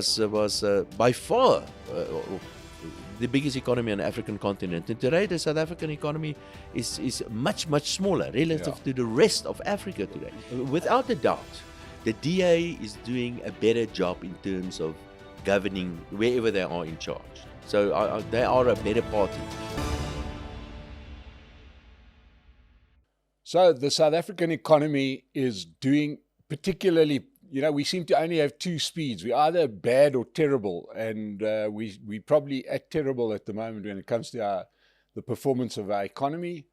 was by far the biggest economy on the African continent. And today, the South African economy is much, much smaller relative to the rest of Africa today. Without a doubt, the DA is doing a better job in terms of governing wherever they are in charge. So they are a better party. So the South African economy is doing particularly, we seem to only have two speeds. We're either bad or terrible, and we're probably at terrible at the moment when it comes to the performance of our economy.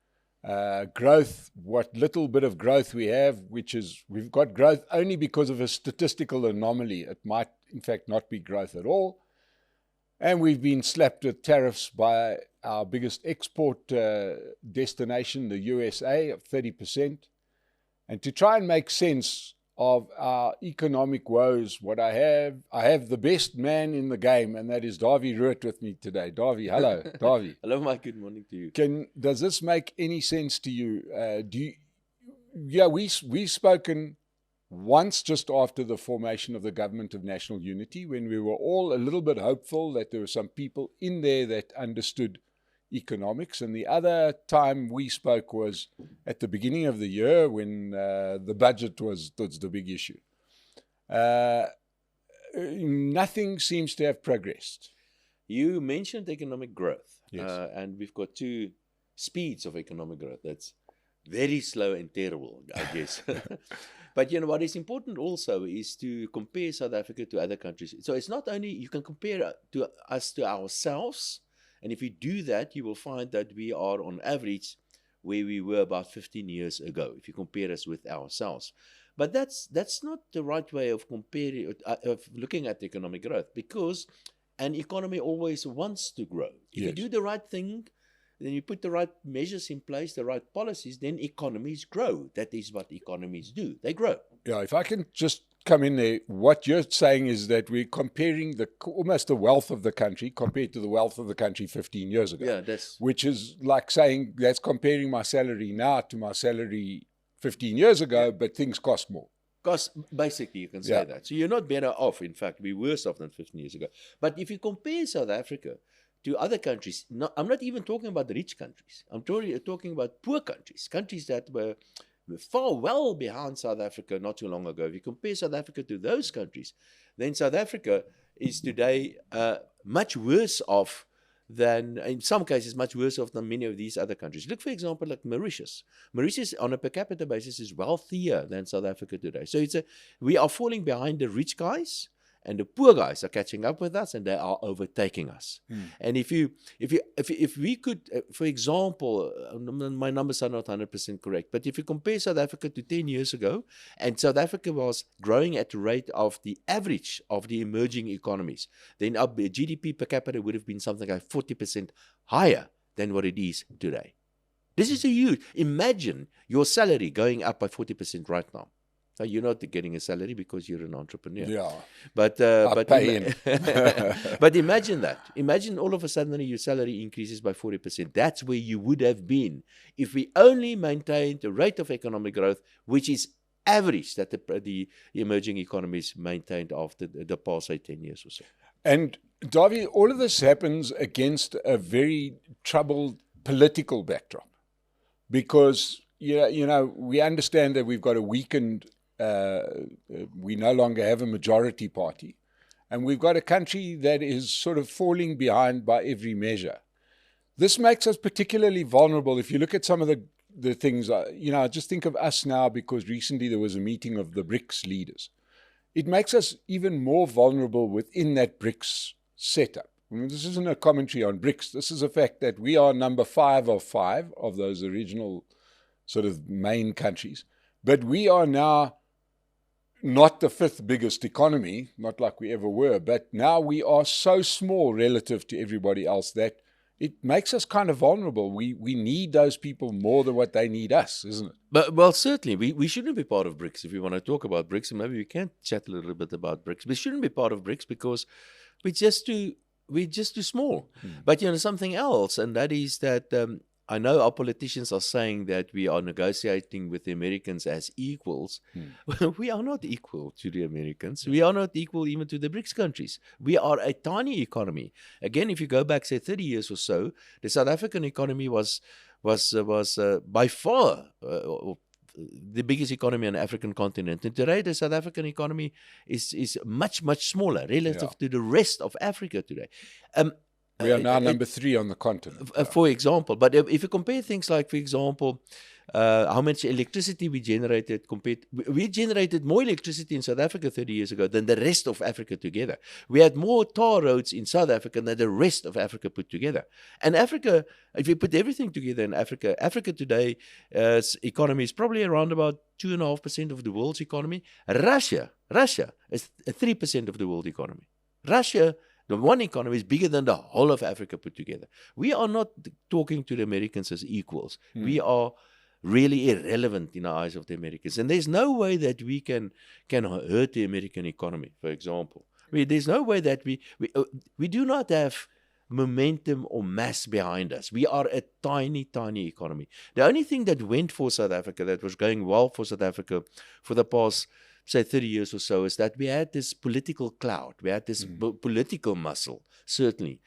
Growth, what little bit of growth we have, we've got growth only because of a statistical anomaly. It might, in fact, not be growth at all. And we've been slapped with tariffs by our biggest export destination, the USA, of 30%. And to try and make sense of our economic woes, I have the best man in the game, and that is Dawie Roodt with me today. Dawie, hello. Dawie. Hello, Mike. Good morning to you. Does this make any sense to you? We've spoken once just after the formation of the Government of National Unity, when we were all a little bit hopeful that there were some people in there that understood economics. And the other time we spoke was at the beginning of the year when the budget was the big issue. Nothing seems to have progressed. You mentioned economic growth. Yes. And we've got two speeds of economic growth. That's very slow and terrible, I guess. But what is important also is to compare South Africa to other countries. So it's not only you can compare us to ourselves, and if you do that, you will find that we are on average where we were about 15 years ago, if you compare us with ourselves. But that's not the right way of comparing, of looking at economic growth, because an economy always wants to grow. If you do the right thing, then you put the right measures in place, the right policies, then economies grow. That is what economies do. They grow. Yeah, if I can just come in there, what you're saying is that we're comparing almost the wealth of the country compared to the wealth of the country 15 years ago. Yeah, which is like saying that's comparing my salary now to my salary 15 years ago, but things cost more. Basically, you can say that. So you're not better off. In fact, we're worse off than 15 years ago. But if you compare South Africa to other countries, I'm not even talking about the rich countries. I'm talking about poor countries, countries that were far well behind South Africa not too long ago. If you compare South Africa to those countries, then South Africa is today much worse off than, in some cases, much worse off than many of these other countries. Look, for example, like Mauritius. Mauritius, on a per capita basis, is wealthier than South Africa today. So we are falling behind the rich guys, and the poor guys are catching up with us, and they are overtaking us. And if we could, for example, my numbers are not 100% correct, but if you compare South Africa to 10 years ago, and South Africa was growing at the rate of the average of the emerging economies, then our GDP per capita would have been something like 40% higher than what it is today. This is a huge. Imagine your salary going up by 40% right now. So you're not getting a salary because you're an entrepreneur. Yeah. But pay in. But imagine that. Imagine all of a sudden your salary increases by 40%. That's where you would have been if we only maintained the rate of economic growth, which is average that the emerging economies maintained after the past, say, 10 years or so. And Dawie, all of this happens against a very troubled political backdrop, because we understand that we've got a weakened. We no longer have a majority party, and we've got a country that is sort of falling behind by every measure. This makes us particularly vulnerable. If you look at some of the things, just think of us now, because recently there was a meeting of the BRICS leaders. It makes us even more vulnerable within that BRICS setup. I mean, this isn't a commentary on BRICS. This is a fact that we are number 5 of those original sort of main countries. But we are now not the 5th biggest economy, not like we ever were, but now we are so small relative to everybody else that it makes us kind of vulnerable. We need those people more than what they need us, isn't it? Well, certainly. We shouldn't be part of BRICS if we want to talk about BRICS, and maybe we can chat a little bit about BRICS. We shouldn't be part of BRICS because we're just too small. But something else, and that is that I know our politicians are saying that we are negotiating with the Americans as equals. We are not equal to the Americans. We are not equal even to the BRICS countries. We are a tiny economy. Again, if you go back, say, 30 years or so, the South African economy was by far the biggest economy on the African continent. And today, the South African economy is much, much smaller relative to the rest of Africa today. We are now number 3 on the continent. For example, but if you compare things like, for example, how much electricity we generated we generated more electricity in South Africa 30 years ago than the rest of Africa together. We had more tar roads in South Africa than the rest of Africa put together. And Africa, if you put everything together in Africa, Africa today, economy is probably around about 2.5% of the world's economy. Russia is 3% of the world economy. Russia, the one economy, is bigger than the whole of Africa put together. We are not talking to the Americans as equals. We are really irrelevant in the eyes of the Americans. And there's no way that we can hurt the American economy, for example. There's no way that we do not have momentum or mass behind us. We are a tiny, tiny economy. The only thing that went for South Africa, that was going well for South Africa for the past, say, 30 years or so, is that we had this political clout. We had this political muscle, certainly.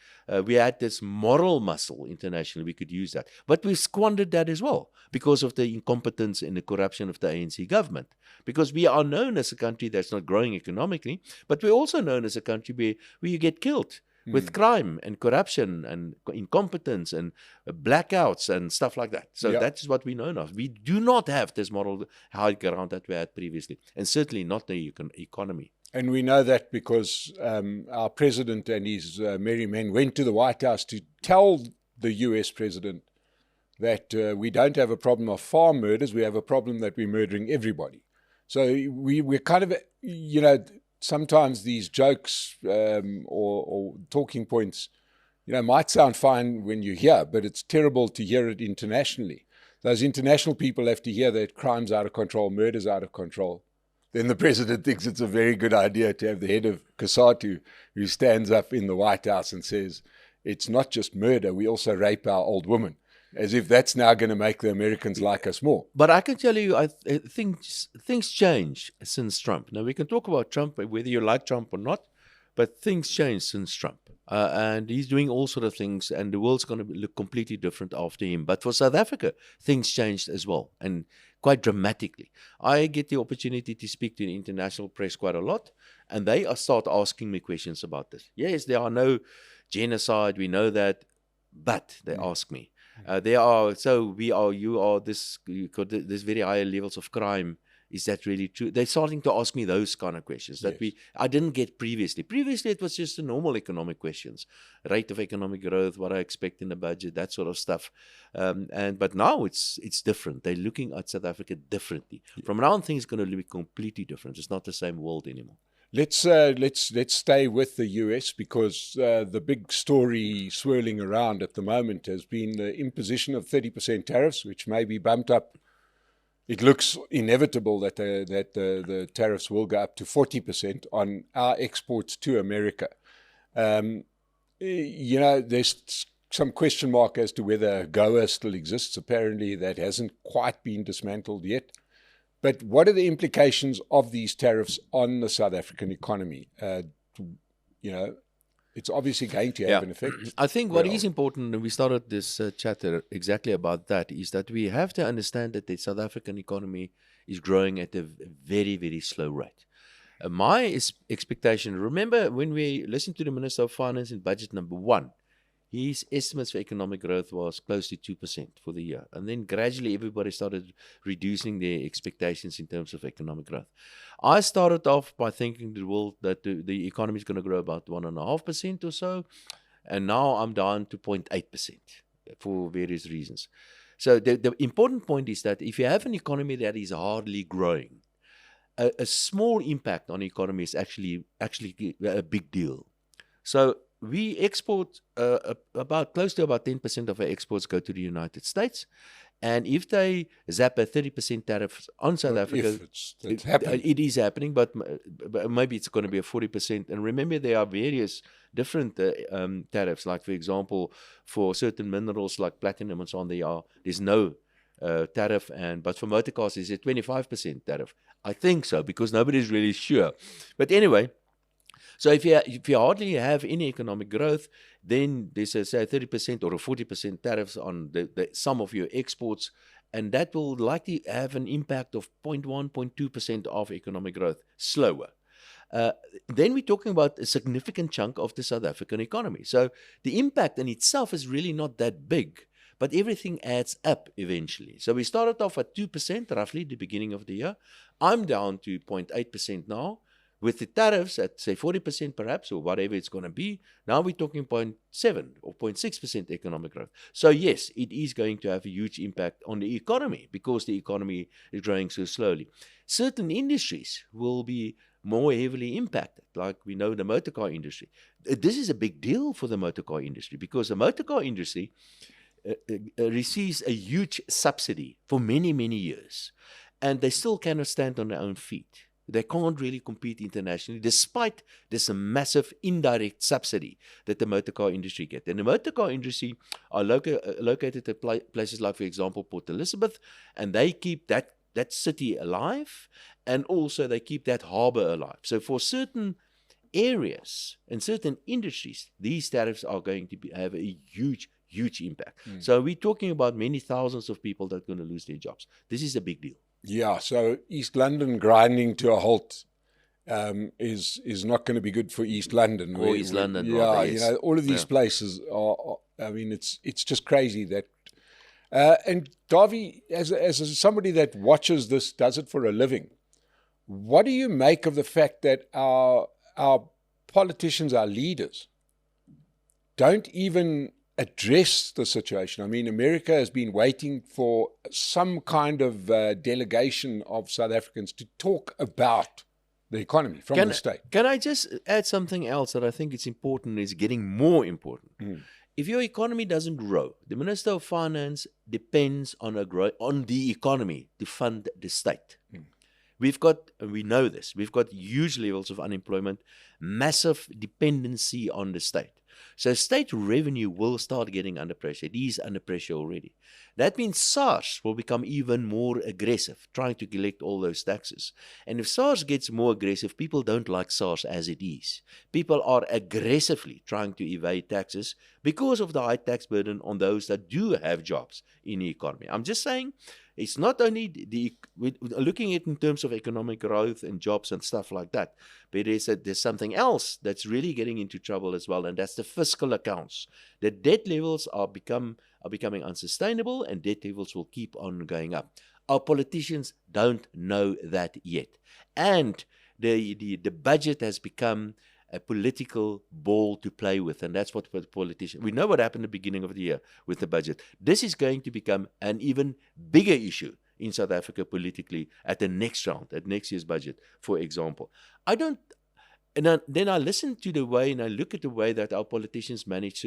We had this moral muscle internationally. We could use that. But we squandered that as well because of the incompetence and the corruption of the ANC government. Because we are known as a country that's not growing economically, but we're also known as a country where you get killed with crime and corruption and incompetence and blackouts and stuff like that. So that is what we know of. We do not have this moral high ground that we had previously, and certainly not the economy. And we know that because our president and his merry men went to the White House to tell the US president that we don't have a problem of farm murders, we have a problem that we're murdering everybody. So we're kind of, sometimes these jokes or talking points, might sound fine when you hear, but it's terrible to hear it internationally. Those international people have to hear that crime's out of control, murder's out of control. Then the president thinks it's a very good idea to have the head of COSATU who stands up in the White House and says, it's not just murder, we also rape our old women. As if that's now going to make the Americans like us more. But I can tell you, I think things change since Trump. Now, we can talk about Trump, whether you like Trump or not, but things change since Trump. And he's doing all sort of things, and the world's going to look completely different after him. But for South Africa, things changed as well, and quite dramatically. I get the opportunity to speak to the international press quite a lot, and they start asking me questions about this. Yes, there are no genocide, we know that, but they ask me. You got this very high levels of crime. Is that really true? They're starting to ask me those kind of questions that I didn't get previously. Previously, it was just the normal economic questions, rate of economic growth, what I expect in the budget, that sort of stuff. But now it's different. They're looking at South Africa differently. From now on, things are going to be completely different. It's not the same world anymore. Let's stay with the US because the big story swirling around at the moment has been the imposition of 30% tariffs, which may be bumped up. It looks inevitable that the tariffs will go up to 40% on our exports to America. There's some question mark as to whether AGOA still exists. Apparently, that hasn't quite been dismantled yet. But what are the implications of these tariffs on the South African economy? It's obviously going to have an effect. I think what is important, and we started this chatter exactly about that, is that we have to understand that the South African economy is growing at a very, very slow rate. My expectation, remember when we listened to the Minister of Finance in budget number 1, his estimates for economic growth was close to 2% for the year. And then gradually everybody started reducing their expectations in terms of economic growth. I started off by thinking that the economy is going to grow about 1.5% or so. And now I'm down to 0.8% for various reasons. So the important point is that if you have an economy that is hardly growing, a small impact on the economy is actually a big deal. So we export close to about 10% of our exports go to the United States, And if they zap a 30% tariff on South Africa, it's happening. It is happening, but maybe it's going to be a 40%. And remember, there are various different tariffs. Like, for example, for certain minerals like platinum and so on, there's no tariff. But for motor cars, there's a 25% tariff. I think so, because nobody's really sure. But anyway, so if you hardly have any economic growth, then there's a, say, 30% or a 40% tariffs on the sum of your exports, and that will likely have an impact of 0.1, 0.2% of economic growth, slower. Then we're talking about a significant chunk of the South African economy. So the impact in itself is really not that big, but everything adds up eventually. So we started off at 2% roughly at the beginning of the year. I'm down to 0.8% now. With the tariffs at, say, 40% perhaps, or whatever it's going to be, now we're talking 0.7 or 0.6% economic growth. So yes, it is going to have a huge impact on the economy, because the economy is growing so slowly. Certain industries will be more heavily impacted, like we know the motor car industry. This is a big deal for the motor car industry, because the motor car industry receives a huge subsidy for many, many years, and they still cannot stand on their own feet. They can't really compete internationally, despite this massive indirect subsidy that the motor car industry gets. And the motor car industry are located at places like, for example, Port Elizabeth, and they keep that city alive, and also they keep that harbour alive. So for certain areas and certain industries, these tariffs are going to have a huge impact. So we're talking about many thousands of people that are going to lose their jobs. This is a big deal. Yeah, so East London grinding to a halt is not going to be good for East London. Or East London, yeah, rather, yes. You know, all of these places are. I mean, it's just crazy that. And Dawie, as somebody that watches this, does it for a living, what do you make of the fact that our politicians, our leaders, don't even address the situation? I mean, America has been waiting for some kind of delegation of South Africans to talk about the economy from the state. Can I just add something else that I think it's important, is getting more important? If your economy doesn't grow, the Minister of Finance depends on the economy to fund the state. We know this, we've got huge levels of unemployment, massive dependency on the state. So state revenue will start getting under pressure. It is under pressure already. That means SARS will become even more aggressive, trying to collect all those taxes. And if SARS gets more aggressive, people don't like SARS as it is. People are aggressively trying to evade taxes because of the high tax burden on those that do have jobs in the economy. I'm just saying, it's not only we're looking at it in terms of economic growth and jobs and stuff like that, but there's something else that's really getting into trouble as well, and that's the fiscal accounts. The debt levels are becoming unsustainable, and debt levels will keep on going up. Our politicians don't know that yet, and the budget has become a political ball to play with, and that's what politicians. We know what happened at the beginning of the year with the budget. This is going to become an even bigger issue in South Africa politically at the next round, at next year's budget, for example. Then I listen to the way, and I look at the way that our politicians manage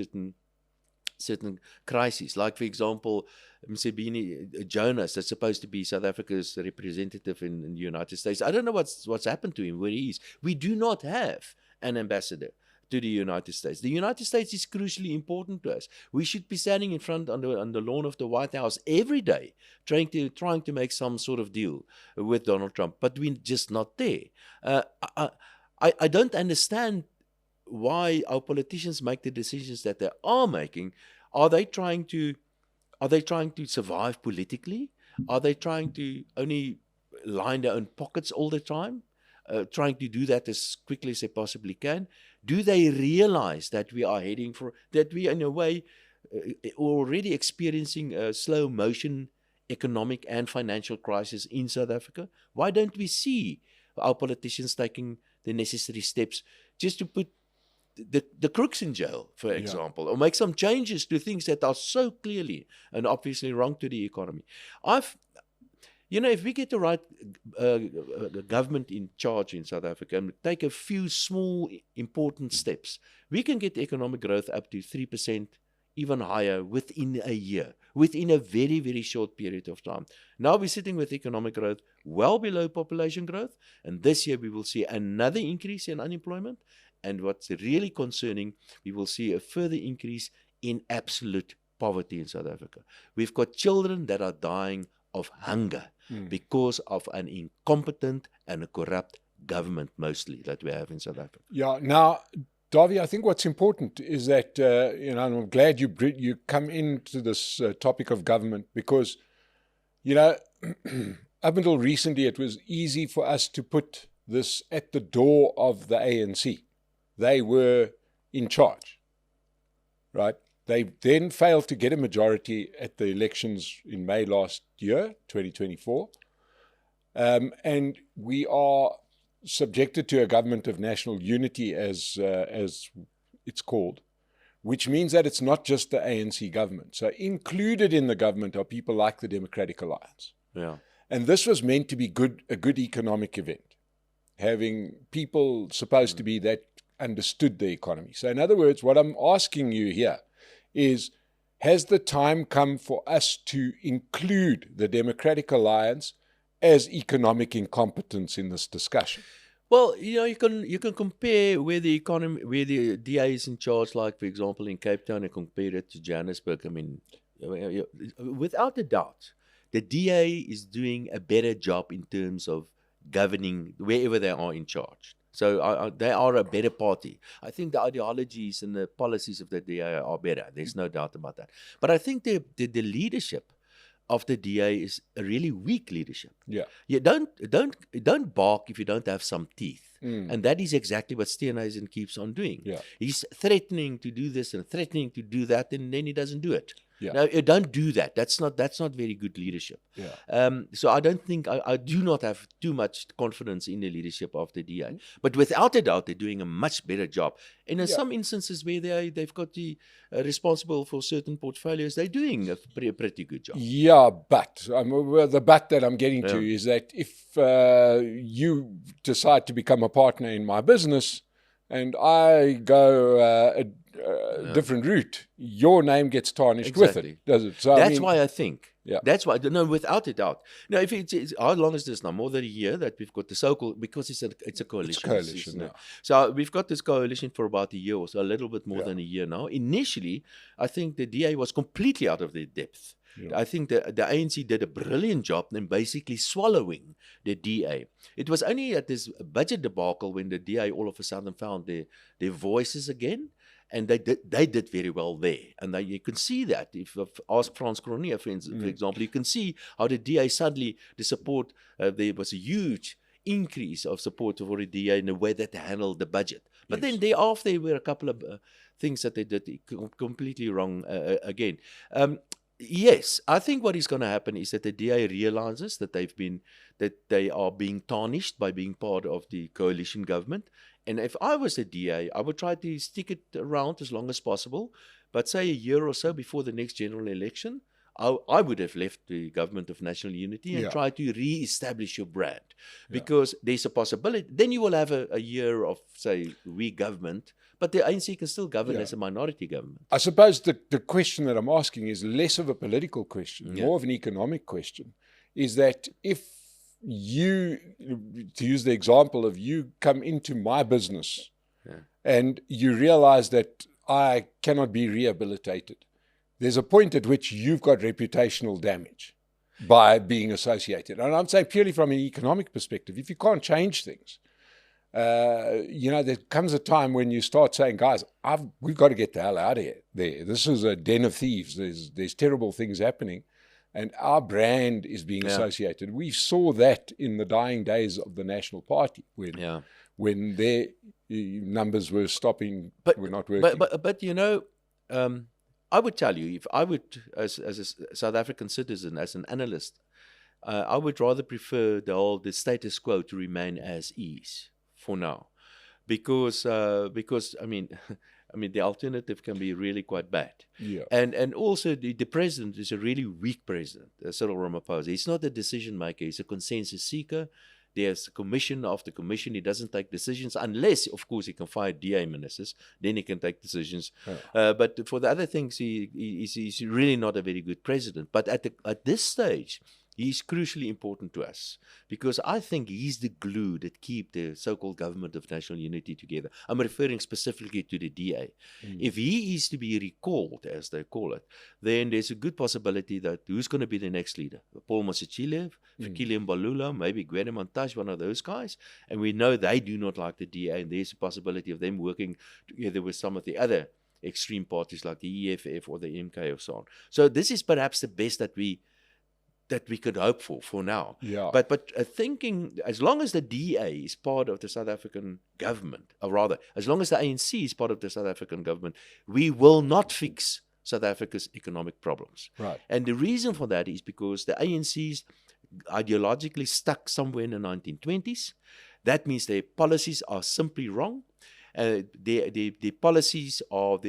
certain crises. Like, for example, Msebeni Jonas, that's supposed to be South Africa's representative in the United States. I don't know what's happened to him, where he is. We do not have an ambassador to the United States. The United States is crucially important to us. We should be standing in front on the lawn of the White House every day, trying to make some sort of deal with Donald Trump, but we're just not there. I don't understand why our politicians make the decisions that they are making. Are they trying to survive politically? Are they trying to only line their own pockets all the time? Trying to do that as quickly as they possibly can? Do they realize that we are in a way already experiencing a slow motion economic and financial crisis in South Africa? Why don't we see our politicians taking the necessary steps just to put the crooks in jail, for example, or make some changes to things that are so clearly and obviously wrong to the economy? If we get the right government in charge in South Africa and take a few small, important steps, we can get economic growth up to 3% even higher within a year, within a very, very short period of time. Now we're sitting with economic growth well below population growth, and this year we will see another increase in unemployment. And what's really concerning, we will see a further increase in absolute poverty in South Africa. We've got children that are dying of hunger because of an incompetent and a corrupt government, mostly, that we have in South Africa. Yeah. Now, Dawie, I think what's important is that, and I'm glad you come into this topic of government, because, up until recently, it was easy for us to put this at the door of the ANC. They were in charge, right? They then failed to get a majority at the elections in May last year, 2024. And we are subjected to a government of national unity, as it's called, which means that it's not just the ANC government. So included in the government are people like the Democratic Alliance. Yeah. And this was meant to be a good economic event, having people supposed to be that understood the economy. So in other words, what I'm asking you here is, has the time come for us to include the Democratic Alliance as economic incompetence in this discussion? Well, you can compare where the DA is in charge, like, for example, in Cape Town, and compare it to Johannesburg. I mean, without a doubt, the DA is doing a better job in terms of governing wherever they are in charge. So they are a better party. I think the ideologies and the policies of the DA are better. There's no doubt about that. But I think the leadership of the DA is a really weak leadership. Yeah. You don't bark if you don't have some teeth. And that is exactly what Steenhuisen keeps on doing. Yeah. He's threatening to do this and threatening to do that, and then he doesn't do it. Yeah. Now, you don't do that. That's not very good leadership. Yeah. So I don't think, I do not have too much confidence in the leadership of the DA. But without a doubt, they're doing a much better job. And in some instances where they've got the responsible for certain portfolios, they're doing a pretty good job. Yeah, but the but that I'm getting to is that if you decide to become a partner in my business and I go a different route, your name gets tarnished with it, does it? So that's why I think. Yeah. That's why. No, without a doubt. Now, if it's how long is this now? More than a year that we've got the so-called, because it's a coalition. It's a coalition, yeah. So we've got this coalition for about a year or so, a little bit more than a year now. Initially, I think the DA was completely out of their depth. Yeah. I think the ANC did a brilliant job in basically swallowing the DA. It was only at this budget debacle when the DA all of a sudden found their voices again. And they did very well there. And you can see that. If you ask Frans Cronje, for example, you can see how the DA suddenly, the support, there was a huge increase of support for the DA in the way that they handled the budget. But then thereafter, there were a couple of things that they did completely wrong again. Yes, I think what is going to happen is that the DA realizes that they are being tarnished by being part of the coalition government. And if I was a DA, I would try to stick it around as long as possible. But say a year or so before the next general election, I would have left the government of national unity and tried to re-establish your brand. Because there's a possibility. Then you will have a year of, say, weak government, but the ANC can still govern as a minority government. I suppose the question that I'm asking is less of a political question, more of an economic question, is that if you, to use the example of you come into my business and you realize that I cannot be rehabilitated, there's a point at which you've got reputational damage by being associated. And I'm saying purely from an economic perspective, if you can't change things, there comes a time when you start saying, guys, we've got to get the hell out of here. This is a den of thieves. There's terrible things happening. And our brand is being associated. We saw that in the dying days of the National Party when their numbers were were not working. But I would tell you, if I would, as a South African citizen, as an analyst, I would rather prefer the status quo to remain as is for now, because I mean. The alternative can be really quite bad. Yeah. And also the president is a really weak president, Cyril Ramaphosa. He's not a decision maker. He's a consensus seeker. There's a commission after commission. He doesn't take decisions unless, of course, he can fire DA ministers. Then he can take decisions. But for the other things, he's really not a very good president. But at this stage, he's crucially important to us because I think he's the glue that keep the so-called government of national unity together. I'm referring specifically to the DA. If he is to be recalled, as they call it, then there's a good possibility that who's going to be the next leader? Paul Mosachile, Fikile Mbalula, maybe Gwede Mantashe, one of those guys. And we know they do not like the DA, and there's a possibility of them working together with some of the other extreme parties like the EFF or the MK or so on. So this is perhaps the best that we could hope for now. But thinking, as long as the DA is part of the South African government, or rather, as long as the ANC is part of the South African government, we will not fix South Africa's economic problems. And the reason for that is because the ANC's ideologically stuck somewhere in the 1920s. That means their policies are simply wrong. The policies of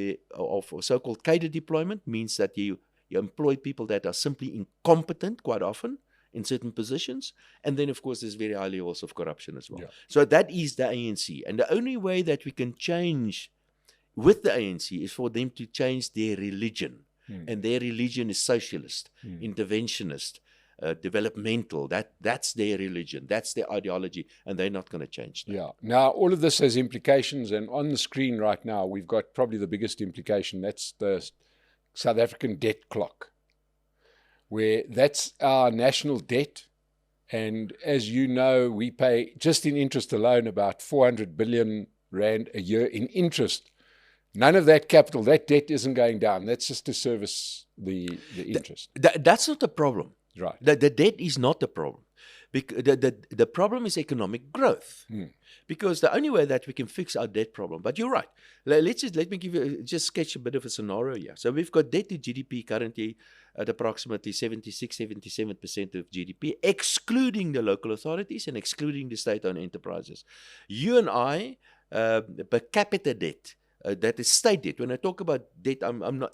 so-called cadre deployment means that you employ people that are simply incompetent quite often in certain positions. And then, of course, there's very high levels of corruption as well. So that is the ANC. And the only way that we can change with the ANC is for them to change their religion. And their religion is socialist, interventionist, developmental. That's their religion. That's their ideology. And they're not going to change that. Now, all of this has implications. And on the screen right now, we've got probably the biggest implication. That's the South African debt clock, where that's our national debt. And as you know, we pay just in interest alone about 400 billion rand a year in interest. None of that capital, that debt isn't going down. That's just to service the interest. That's not the problem. The debt is not the problem. The problem is economic growth. Because the only way that we can fix our debt problem, but you're right. Let me give you, just sketch a bit of a scenario here. So we've got debt to GDP currently at approximately 76-77% of GDP, excluding the local authorities and excluding the state-owned enterprises. You and I, per capita debt, that is state debt. When I talk about debt, I'm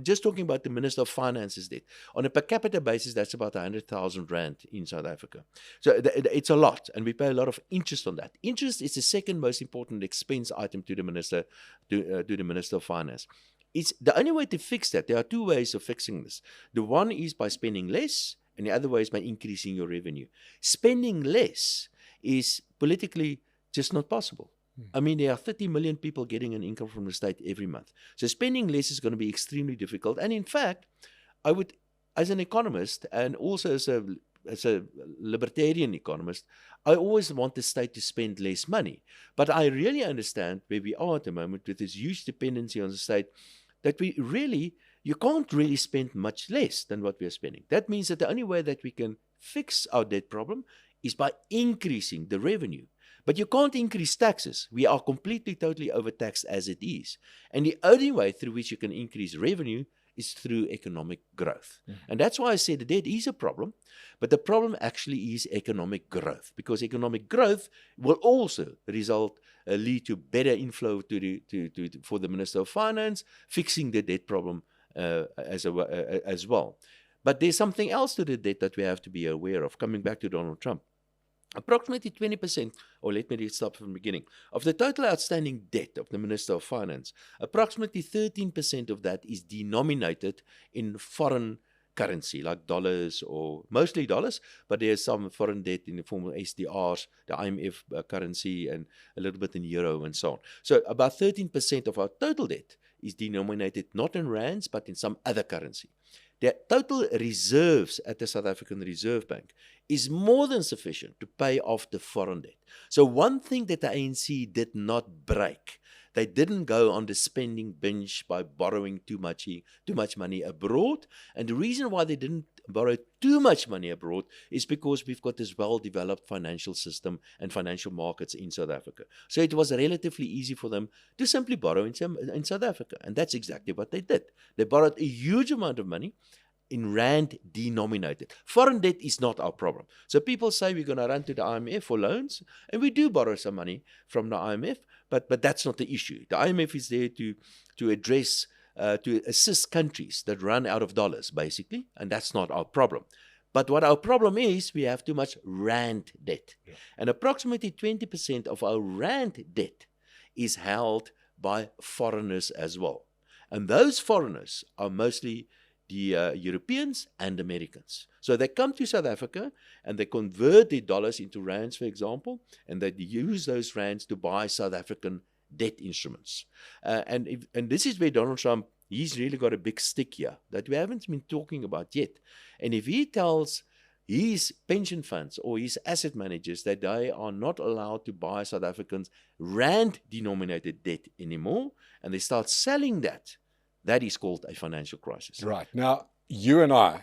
just talking about the Minister of Finance's debt. On a per capita basis, that's about 100,000 rand in South Africa. So it's a lot, and we pay a lot of interest on that. Interest is the second most important expense item to the Minister, to the Minister of Finance. It's the only way to fix that. There are two ways of fixing this. The one is by spending less, and the other way is by increasing your revenue. Spending less is politically just not possible. I mean, there are 30 million people getting an income from the state every month. So spending less is going to be extremely difficult. And in fact, I would, as an economist and also as a libertarian economist, I always want the state to spend less money. But I really understand where we are at the moment with this huge dependency on the state, that you can't really spend much less than what we are spending. That means that the only way that we can fix our debt problem is by increasing the revenue. But you can't increase taxes. We are completely, totally overtaxed as it is. And the only way through which you can increase revenue is through economic growth. And that's why I say the debt is a problem, but the problem actually is economic growth, because economic growth will also lead to better inflow for the Minister of Finance, fixing the debt problem as well. But there's something else to the debt that we have to be aware of, coming back to Donald Trump. Approximately 20%, or let me start from the beginning, of the total outstanding debt of the Minister of Finance, approximately 13% of that is denominated in foreign currency, like dollars, or mostly dollars, but there's some foreign debt in the form of SDRs, the IMF currency, and a little bit in euro and so on. So about 13% of our total debt is denominated not in rands, but in some other currency. The total reserves at the South African Reserve Bank is more than sufficient to pay off the foreign debt. So one thing that the ANC did not break, they didn't go on the spending binge by borrowing too much money abroad. And the reason why they didn't borrow too much money abroad is because we've got this well-developed financial system and financial markets in South Africa. So it was relatively easy for them to simply borrow in South Africa. And that's exactly what they did. They borrowed a huge amount of money in rand denominated. Foreign debt is not our problem. So people say we're going to run to the IMF for loans, and we do borrow some money from the IMF, but that's not the issue. The IMF is there to address, to assist countries that run out of dollars, basically, and that's not our problem. But what our problem is, we have too much rand debt. Yeah. And approximately 20% of our rand debt is held by foreigners as well. And those foreigners are mostly the Europeans and Americans. So they come to South Africa and they convert their dollars into rands, for example, and they use those rands to buy South African debt instruments. And this is where Donald Trump, he's really got a big stick here that we haven't been talking about yet. And if he tells his pension funds or his asset managers that they are not allowed to buy South Africans rand-denominated debt anymore, and they start selling that, that is called a financial crisis. Right. Now, you and I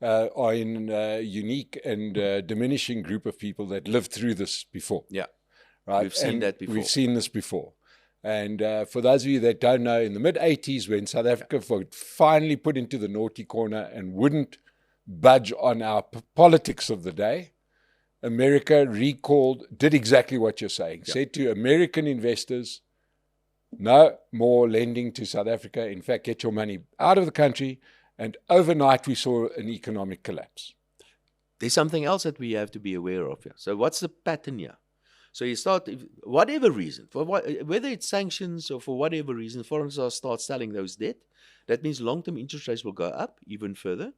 are in a unique and diminishing group of people that lived through this before. Yeah. Right. We've seen that before. We've seen this before. And for those of you that don't know, in the mid-'80s, when South Africa finally put into the naughty corner and wouldn't budge on our politics of the day, America did exactly what you're saying. Yeah. Said to American investors, no more lending to South Africa. In fact, get your money out of the country. And overnight, we saw an economic collapse. There's something else that we have to be aware of here. So what's the pattern here? So you start, whatever reason, whether it's sanctions or for whatever reason, foreigners start selling those debt. That means long-term interest rates will go up even further.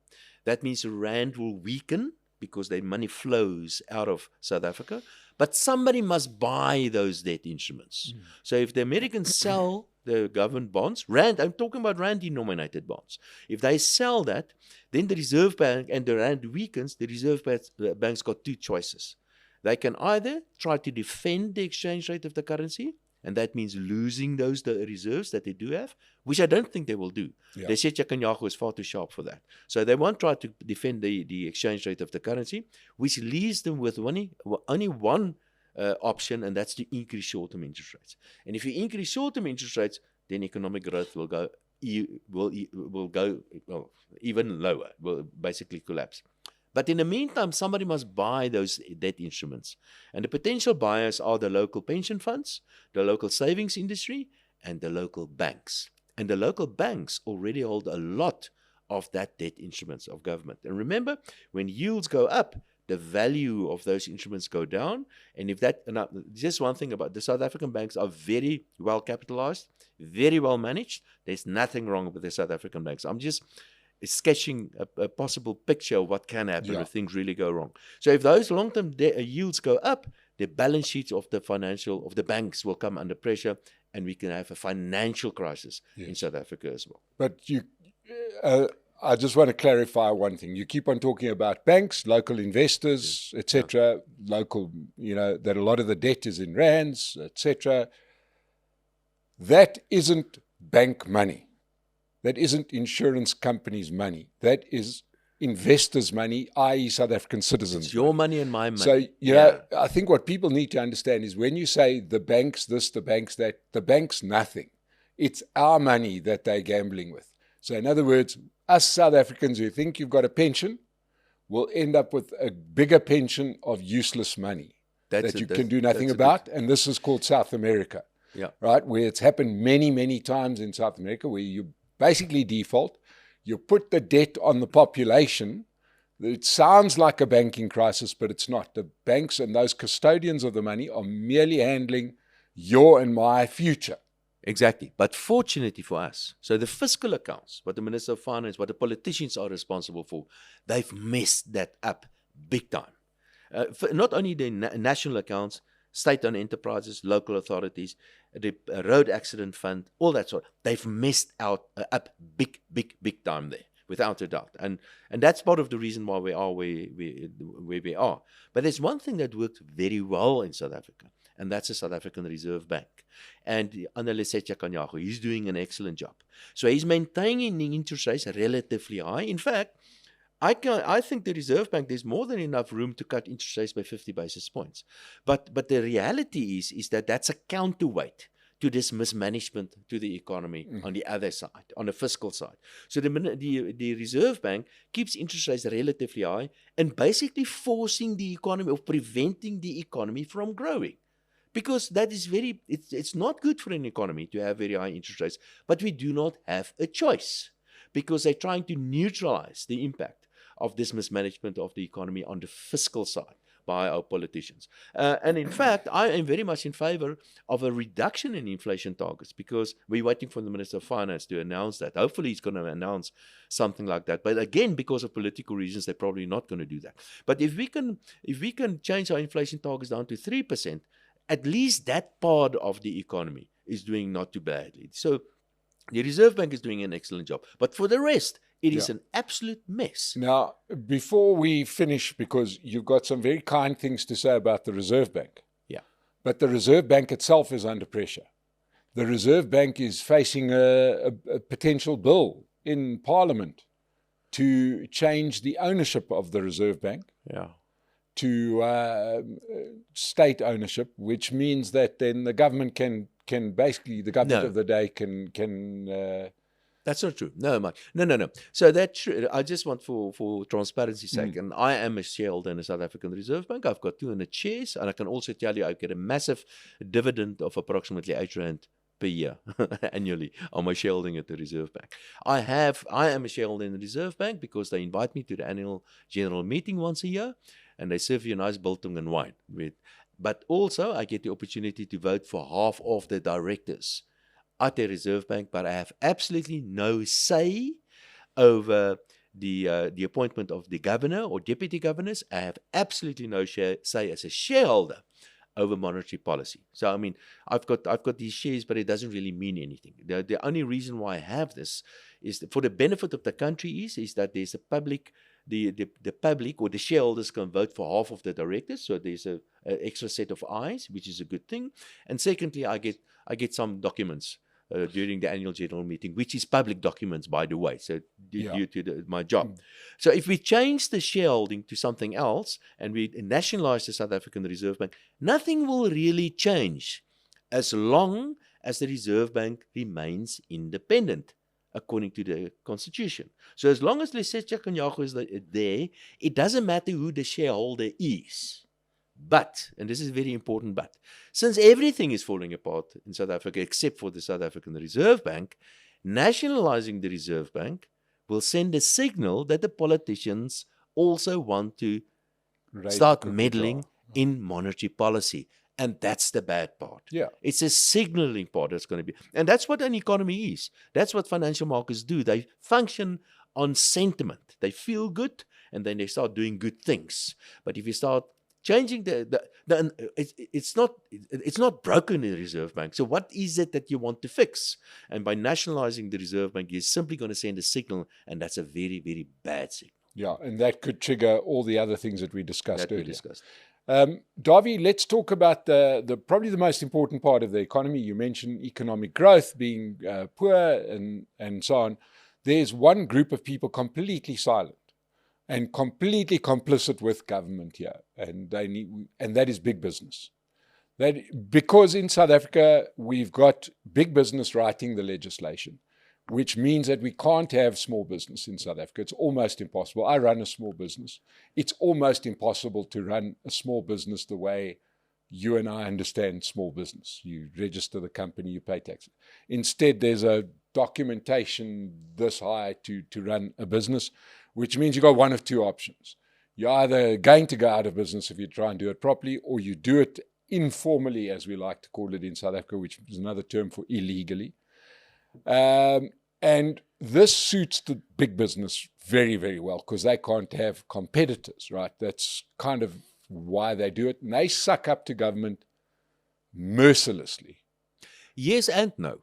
That means the rand will weaken because their money flows out of South Africa. But somebody must buy those debt instruments. Mm. So if the Americans sell the government bonds, rand, I'm talking about rand-denominated bonds. If they sell that, then the Reserve Bank and the rand weakens, the Reserve Bank's got two choices. They can either try to defend the exchange rate of the currency, and that means losing the reserves that they do have, which I don't think they will do. Yeah. They said Netanyahu is far too sharp for that. So they won't try to defend the exchange rate of the currency, which leaves them with only one option, and that's to increase short-term interest rates. And if you increase short-term interest rates, then economic growth will go even lower, will basically collapse. But in the meantime, somebody must buy those debt instruments. And the potential buyers are the local pension funds, the local savings industry, and the local banks. And the local banks already hold a lot of that debt instruments of government. And remember, when yields go up, the value of those instruments go down. And if that, now, just one thing about the South African banks are very well capitalized, very well managed. There's nothing wrong with the South African banks. I'm just sketching a possible picture of what can happen if things really go wrong. So if those long-term yields go up, the balance sheets of the banks will come under pressure, and we can have a financial crisis in South Africa as well. But I just want to clarify one thing. You keep on talking about banks, local investors, etc., local, that a lot of the debt is in rands, etc. That isn't bank money. That isn't insurance companies' money. That is investors' money, i.e. South African citizens. It's your money and my money. So, you know, I think what people need to understand is when you say the banks this, the banks that, the bank's nothing. It's our money that they're gambling with. So in other words, us South Africans who think you've got a pension will end up with a bigger pension of useless money that you can do nothing about. And this is called South America, right? Where it's happened many, many times in South America, where you basically default, you put the debt on the population. It sounds like a banking crisis, but it's not. The banks and those custodians of the money are merely handling your and my future. Exactly. But fortunately for us, so the fiscal accounts, what the Minister of Finance, what the politicians are responsible for, they've messed that up big time. Not only the national accounts, state-owned enterprises, local authorities, the road accident fund, all that sort. They've messed up big time there, without a doubt. And that's part of the reason why we are where we are. But there's one thing that worked very well in South Africa, and that's the South African Reserve Bank. And under Lesetja Kganyago, he's doing an excellent job. So he's maintaining interest rates relatively high. In fact, I think the Reserve Bank, there's more than enough room to cut interest rates by 50 basis points. But the reality is that that's a counterweight to this mismanagement to the economy on the other side, on the fiscal side. So the Reserve Bank keeps interest rates relatively high and basically forcing the economy or preventing the economy from growing. Because that is it's not good for an economy to have very high interest rates, but we do not have a choice because they're trying to neutralize the impact of this mismanagement of the economy on the fiscal side by our politicians. And in fact, I am very much in favor of a reduction in inflation targets, because we're waiting for the Minister of Finance to announce that. Hopefully he's going to announce something like that. But again, because of political reasons, they're probably not going to do that. But if we can change our inflation targets down to 3%, at least that part of the economy is doing not too badly. So the Reserve Bank is doing an excellent job. But for the rest, it is an absolute mess. Now, before we finish, because you've got some very kind things to say about the Reserve Bank. Yeah. But the Reserve Bank itself is under pressure. The Reserve Bank is facing a potential bill in Parliament to change the ownership of the Reserve Bank to state ownership, which means that then the government can basically, the government of the day can That's not true. No. So that's true. I just want for transparency's sake, and I am a shareholder in the South African Reserve Bank. I've got 200 shares, and I can also tell you I get a massive dividend of approximately R8 per year annually on my shareholding at the Reserve Bank. I am a shareholder in the Reserve Bank because they invite me to the annual general meeting once a year, and they serve you a nice biltong and wine. But also I get the opportunity to vote for half of the directors at the Reserve Bank, but I have absolutely no say over the appointment of the governor or deputy governors. I have absolutely no say as a shareholder over monetary policy. So I mean, I've got these shares, but it doesn't really mean anything. The only reason why I have this is for the benefit of the country is that there's a public. The public or the shareholders can vote for half of the directors, so there's an extra set of eyes, which is a good thing. And secondly, I get some documents during the annual general meeting, which is public documents, by the way, so due to my job. So if we change the shareholding to something else and we nationalize the South African Reserve Bank, nothing will really change as long as the Reserve Bank remains independent, according to the Constitution. So as long as Lesetja Kganyago is there, it doesn't matter who the shareholder is. But, and this is a very important but, since everything is falling apart in South Africa except for the South African Reserve Bank, nationalizing the Reserve Bank will send a signal that the politicians also want to start meddling in monetary policy. And that's the bad part. Yeah. It's a signaling part that's going to be. And that's what an economy is. That's what financial markets do. They function on sentiment. They feel good, and then they start doing good things. But if you start changing it's not broken in the Reserve Bank. So what is it that you want to fix? And by nationalizing the Reserve Bank, you're simply going to send a signal, and that's a very, very bad signal. Yeah, and that could trigger all the other things that we discussed earlier. Dawie, let's talk about the probably the most important part of the economy. You mentioned economic growth being poor and so on. There's one group of people completely silent and completely complicit with government here, and that is big business. Because in South Africa we've got big business writing the legislation, which means that we can't have small business in South Africa. It's almost impossible. I run a small business. It's almost impossible to run a small business the way you and I understand small business. You register the company, you pay taxes. Instead, there's a documentation this high to run a business, which means you've got one of two options. You're either going to go out of business if you try and do it properly, or you do it informally, as we like to call it in South Africa, which is another term for illegally. And this suits the big business very, very well because they can't have competitors, right? That's kind of why they do it. And they suck up to government mercilessly. Yes and no.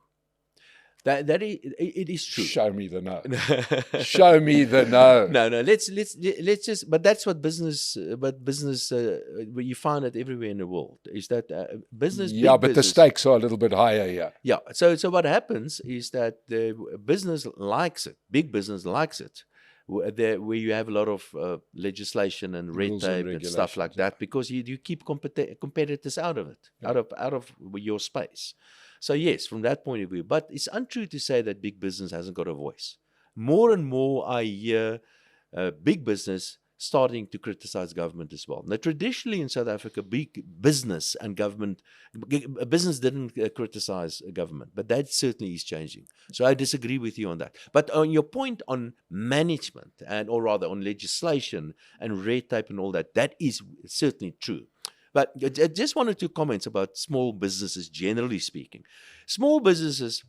It is true. Show me the no. Show me the no. No. Let's just. But that's what business. But business. You find it everywhere in the world. Is that business? Yeah, but the stakes are a little bit higher here. Yeah. So what happens is that the business likes it. Big business likes it. Where you have a lot of legislation and red tape and stuff like that, because you keep competitors out of it, out of your space. So yes, from that point of view, but it's untrue to say that big business hasn't got a voice. More and more I hear big business starting to criticize government as well. Now, traditionally in South Africa, big business and government, business didn't criticize government, but that certainly is changing. So I disagree with you on that. But on your point on management, or rather on legislation and red tape and all that, that is certainly true. But I just wanted to comment about small businesses, generally speaking. Small businesses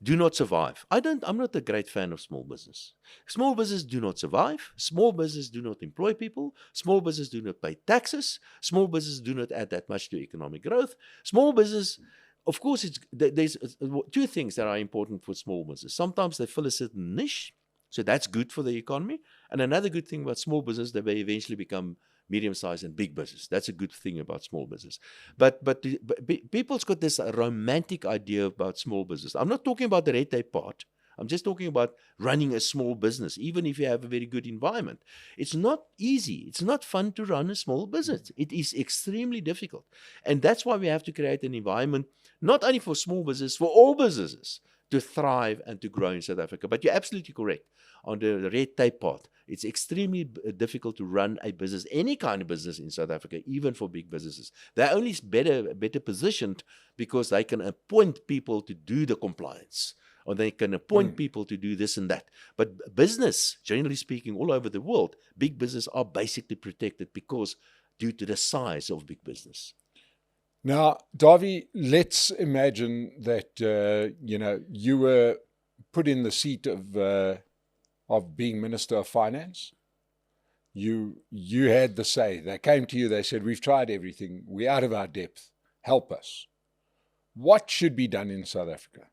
do not survive. I'm not a great fan of small business. Small businesses do not survive. Small businesses do not employ people. Small businesses do not pay taxes. Small businesses do not add that much to economic growth. Small business, of course, there's two things that are important for small business. Sometimes they fill a certain niche, so that's good for the economy. And another good thing about small business, they may eventually become medium-sized and big business. That's a good thing about small business. But people's got this romantic idea about small business. I'm not talking about the red tape part. I'm just talking about running a small business, even if you have a very good environment. It's not easy. It's not fun to run a small business. It is extremely difficult. And that's why we have to create an environment, not only for small business, for all businesses to thrive and to grow in South Africa. But you're absolutely correct on the red tape part. It's extremely difficult to run a business, any kind of business in South Africa, even for big businesses. They're only better positioned because they can appoint people to do the compliance, or they can appoint people to do this and that. But business, generally speaking, all over the world, big business are basically protected because due to the size of big business. Now, Dawie, let's imagine that you were put in the seat of being Minister of Finance. You had the say. They came to you, they said, we've tried everything, we're out of our depth, help us. What should be done in South Africa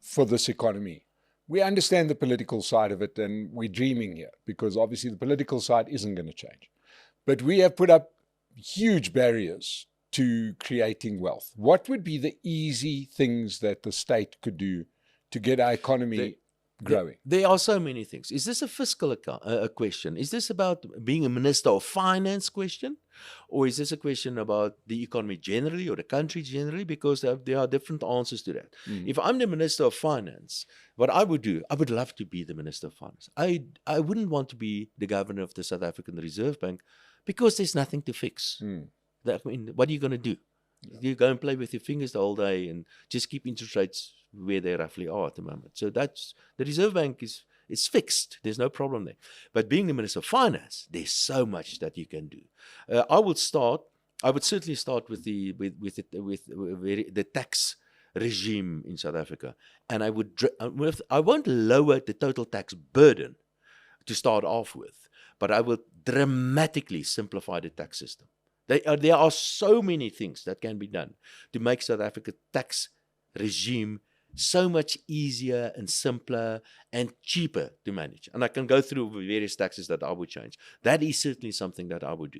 for this economy? We understand the political side of it, and we're dreaming here, because obviously the political side isn't going to change. But we have put up huge barriers to creating wealth. What would be the easy things that the state could do to get our economy growing? There are so many things. Is this a fiscal question? Is this about being a Minister of Finance question? Or is this a question about the economy generally or the country generally? Because there are different answers to that. If I'm the Minister of Finance, what I would do, I would love to be the Minister of Finance. I wouldn't want to be the Governor of the South African Reserve Bank because there's nothing to fix. I mean, what are you going to do? You go and play with your fingers the whole day and just keep interest rates where they roughly are at the moment. So that's the Reserve Bank is fixed. There's no problem there. But being the Minister of Finance, there's so much that you can do. I would certainly start with the tax regime in South Africa, and I won't lower the total tax burden to start off with, but I will dramatically simplify the tax system. There are so many things that can be done to make South Africa's tax regime so much easier and simpler and cheaper to manage. And I can go through various taxes that I would change. That is certainly something that I would do.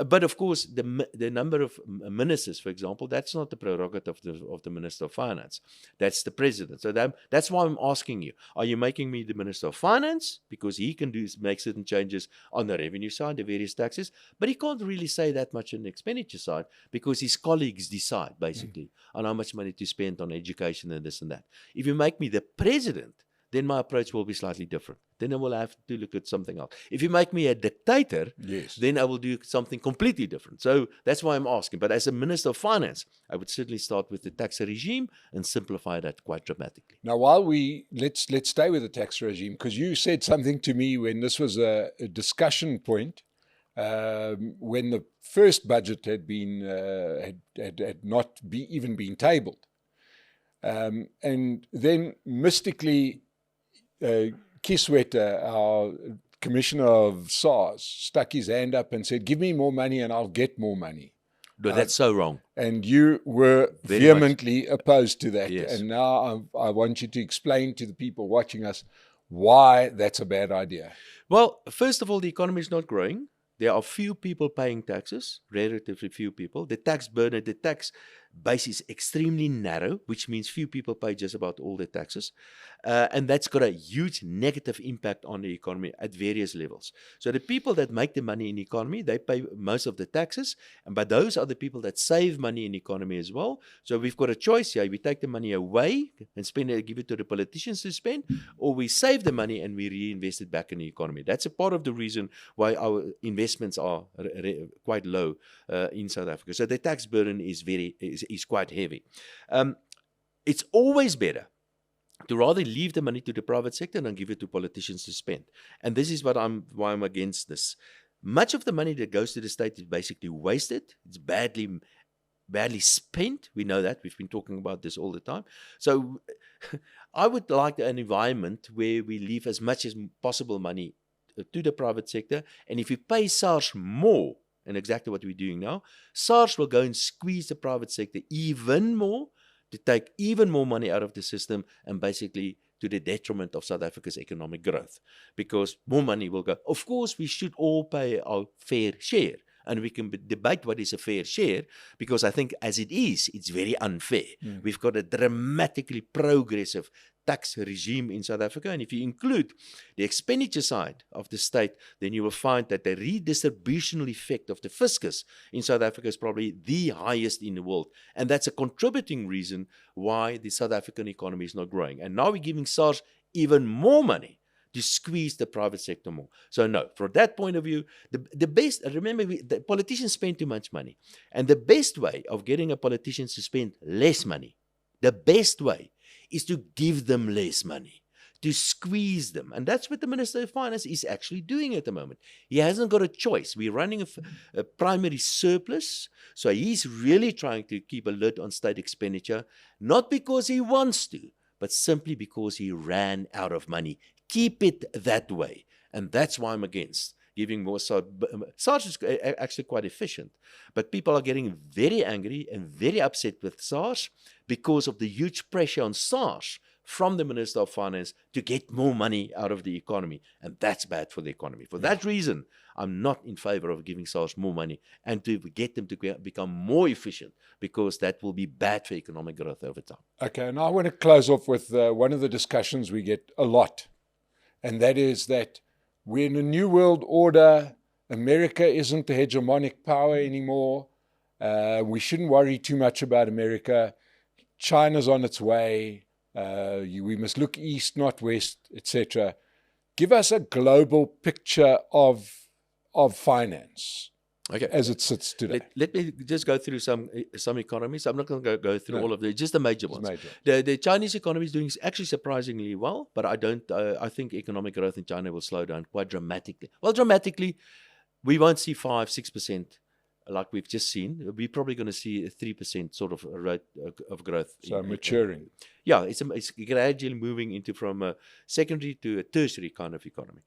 But of course, the number of ministers, for example, that's not the prerogative of the Minister of Finance. That's the President. So that's why I'm asking you, are you making me the Minister of Finance? Because he can make certain changes on the revenue side, the various taxes, but he can't really say that much on the expenditure side because his colleagues decide, basically, on how much money to spend on education and this and that. If you make me the President, then my approach will be slightly different. Then I will have to look at something else. If you make me a dictator, then I will do something completely different. So that's why I'm asking. But as a Minister of Finance, I would certainly start with the tax regime and simplify that quite dramatically. Now, let's stay with the tax regime, because you said something to me when this was a discussion point, when the first budget had not even been tabled. And then mystically, Kisweta, our commissioner of SARS, stuck his hand up and said, give me more money and I'll get more money. No, that's so wrong. And you were vehemently opposed to that. Yes. And now I want you to explain to the people watching us why that's a bad idea. Well, first of all, the economy is not growing. There are few people paying taxes, relatively few people. The tax burden, the tax base is extremely narrow, which means few people pay just about all the taxes. And that's got a huge negative impact on the economy at various levels. So the people that make the money in the economy, they pay most of the taxes, but those are the people that save money in the economy as well. So we've got a choice here. We take the money away and spend it, give it to the politicians to spend, or we save the money and we reinvest it back in the economy. That's a part of the reason why our investments are quite low in South Africa. So the tax burden is quite heavy. It's always better to rather leave the money to the private sector than give it to politicians to spend. And this is why I'm against this. Much of the money that goes to the state is basically wasted. It's badly spent. We know that. We've been talking about this all the time. So I would like an environment where we leave as much as possible money to the private sector. And if we pay SARS more, and exactly what we're doing now, SARS will go and squeeze the private sector even more to take even more money out of the system, and basically to the detriment of South Africa's economic growth, because more money will go. Of course, we should all pay our fair share, and we can debate what is a fair share, because I think as it is, it's very unfair. We've got a dramatically progressive tax regime in South Africa, and if you include the expenditure side of the state, then you will find that the redistributional effect of the fiscus in South Africa is probably the highest in the world, and that's a contributing reason why the South African economy is not growing. And now we're giving SARS even more money to squeeze the private sector more. So no, from that point of view, the best, remember, the politicians spend too much money, and the best way of getting a politician to spend less money, the best way is to give them less money, to squeeze them. And that's what the Minister of Finance is actually doing at the moment. He hasn't got a choice. We're running a primary surplus, so he's really trying to keep a lid on state expenditure, not because he wants to, but simply because he ran out of money. Keep it that way. And that's why I'm against giving more. SARS is actually quite efficient, but people are getting very angry and very upset with SARS because of the huge pressure on SARS from the Minister of Finance to get more money out of the economy, and that's bad for the economy. For that reason, I'm not in favor of giving SARS more money and to get them to become more efficient, because that will be bad for economic growth over time. Okay, and I want to close off with one of the discussions we get a lot, and that is that we're in a new world order. America isn't the hegemonic power anymore. We shouldn't worry too much about America. China's on its way. We must look east, not west, etc. Give us a global picture of finance, okay, as it sits today. Let me just go through some economies. I'm not going to go through all of them, just the major ones. Major. The Chinese economy is doing actually surprisingly well, but I think economic growth in China will slow down quite dramatically. Well, dramatically, we won't see 5-6% like we've just seen. We're probably going to see a 3% sort of rate of growth. So maturing. Yeah, it's gradually moving into from a secondary to a tertiary kind of economy.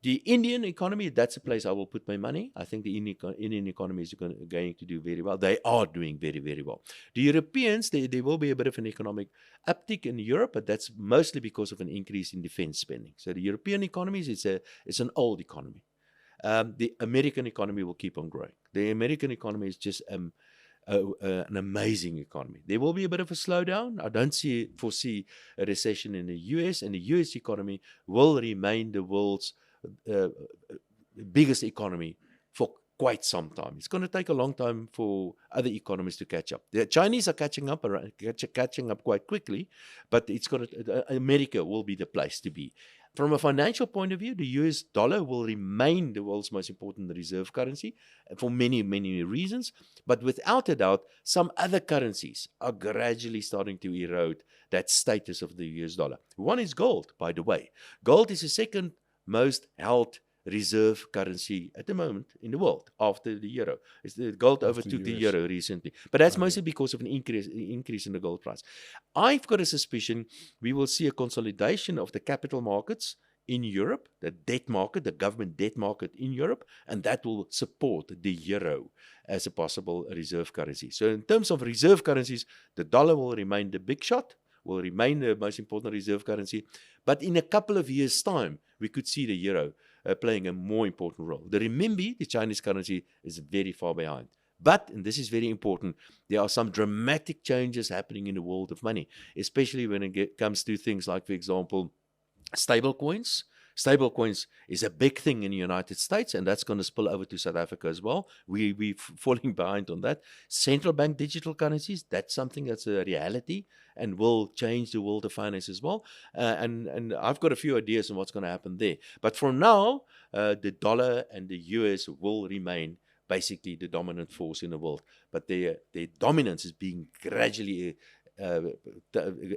The Indian economy, that's a place I will put my money. I think the Indian economy is going to do very well. They are doing very, very well. The Europeans, there will be a bit of an economic uptick in Europe, but that's mostly because of an increase in defense spending. So the European economies, it's an old economy. The American economy will keep on growing. The American economy is just an amazing economy. There will be a bit of a slowdown. I don't foresee a recession in the US, and the US economy will remain the world's biggest economy for quite some time. It's going to take a long time for other economies to catch up. The Chinese are catching up quite quickly, but America will be the place to be. From a financial point of view, the US dollar will remain the world's most important reserve currency for many, many reasons. But without a doubt, some other currencies are gradually starting to erode that status of the US dollar. One is gold, by the way. Gold is the second most held reserve currency at the moment in the world after the euro. The gold overtook the euro recently, but that's mostly because of an increase in the gold price. I've got a suspicion we will see a consolidation of the capital markets in Europe, the debt market, the government debt market in Europe, and that will support the euro as a possible reserve currency. So in terms of reserve currencies, the dollar will remain the big shot, will remain the most important reserve currency, but in a couple of years' time, we could see the euro playing a more important role. The renminbi, the Chinese currency, is very far behind. But, and this is very important, there are some dramatic changes happening in the world of money, especially when it comes to things like, for example, stable coins. Stable coins is a big thing in the United States, and that's going to spill over to South Africa as well. We're falling behind on that. Central bank digital currencies, that's something that's a reality and will change the world of finance as well. And I've got a few ideas on what's going to happen there. But for now, the dollar and the US will remain basically the dominant force in the world. But their dominance is being gradually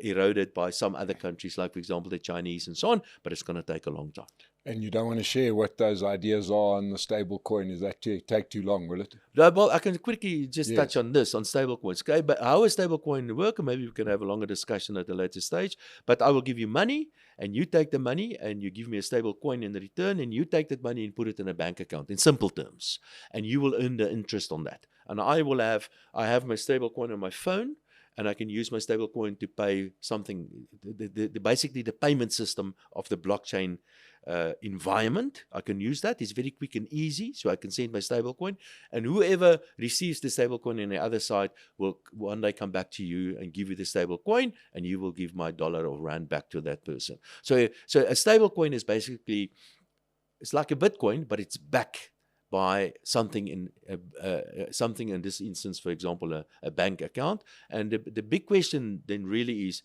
eroded by some other countries, like, for example, the Chinese and so on, but it's going to take a long time. And you don't want to share what those ideas are on the stable coin. Is that take too long, will it? No, well, I can quickly just touch on this, on stable coins. Okay, but how a stable coin work, and maybe we can have a longer discussion at a later stage, but I will give you money, and you take the money, and you give me a stable coin in return, and you take that money and put it in a bank account, in simple terms, and you will earn the interest on that. And I have my stable coin on my phone, and I can use my stable coin to pay something, basically the payment system of the blockchain environment. I can use that. It's very quick and easy, so I can send my stable coin, and whoever receives the stable coin on the other side will one day come back to you and give you the stable coin, and you will give my dollar or rand back to that person. So a stable coin is basically, it's like a Bitcoin, but it's back by something in this instance, for example, a bank account. And the big question then really is,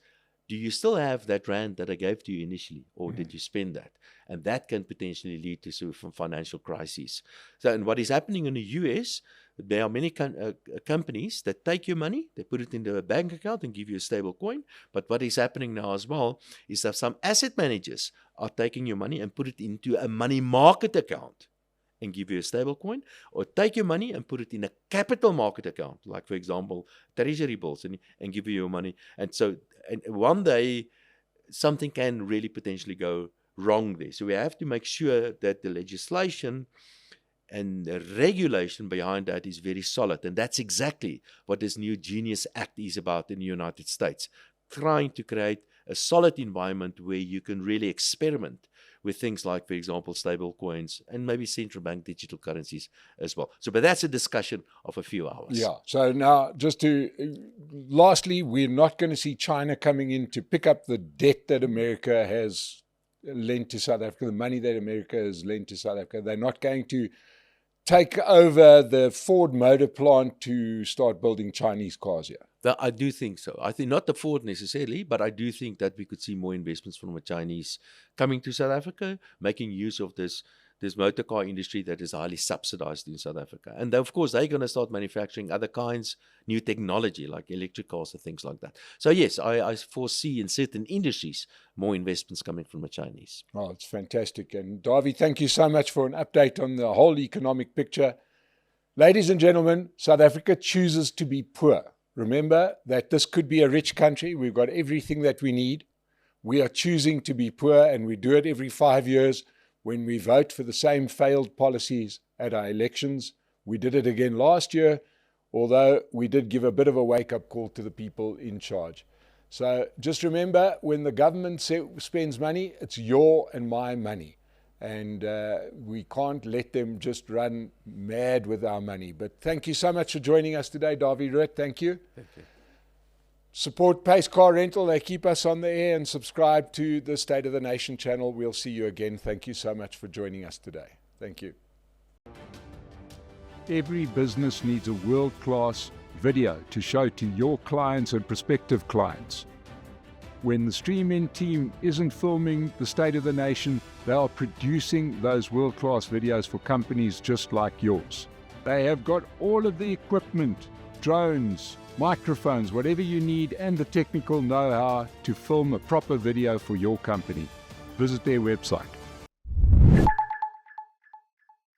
do you still have that rand that I gave to you initially, or did you spend that? And that can potentially lead to sort of financial crises. So, and what is happening in the US, there are many companies that take your money, they put it into a bank account and give you a stable coin. But what is happening now as well is that some asset managers are taking your money and put it into a money market account and give you a stable coin, or take your money and put it in a capital market account, like, for example, treasury bills, and give you your money. And so one day something can really potentially go wrong there. So we have to make sure that the legislation and the regulation behind that is very solid. And that's exactly what this new Genius Act is about in the United States, trying to create a solid environment where you can really experiment with things like, for example, stable coins and maybe central bank digital currencies as well. So, but that's a discussion of a few hours. Yeah. So now, lastly, we're not going to see China coming in to pick up the debt that America has lent to South Africa, the money that America has lent to South Africa. They're not going to take over the Ford motor plant to start building Chinese cars here. I do think so. I think not the Ford necessarily, but I do think that we could see more investments from the Chinese coming to South Africa, making use of this motor car industry that is highly subsidized in South Africa. And of course, they're going to start manufacturing other kinds, new technology like electric cars and things like that. So yes, I foresee in certain industries more investments coming from the Chinese. Oh, it's fantastic. And Dawie, thank you so much for an update on the whole economic picture. Ladies and gentlemen, South Africa chooses to be poor. Remember that this could be a rich country. We've got everything that we need. We are choosing to be poor, and we do it every 5 years when we vote for the same failed policies at our elections. We did it again last year, although we did give a bit of a wake-up call to the people in charge. So just remember, when the government spends money, it's your and my money. And we can't let them just run mad with our money. But thank you so much for joining us today, Dawie Roodt. Thank you. Thank you. Support Pace Car Rental. They keep us on the air, and subscribe to the State of the Nation channel. We'll see you again. Thank you so much for joining us today. Thank you. Every business needs a world-class video to show to your clients and prospective clients. When the Stream-In team isn't filming the State of the Nation, they are producing those world-class videos for companies just like yours. They have got all of the equipment, drones, microphones, whatever you need, and the technical know-how to film a proper video for your company. Visit their website.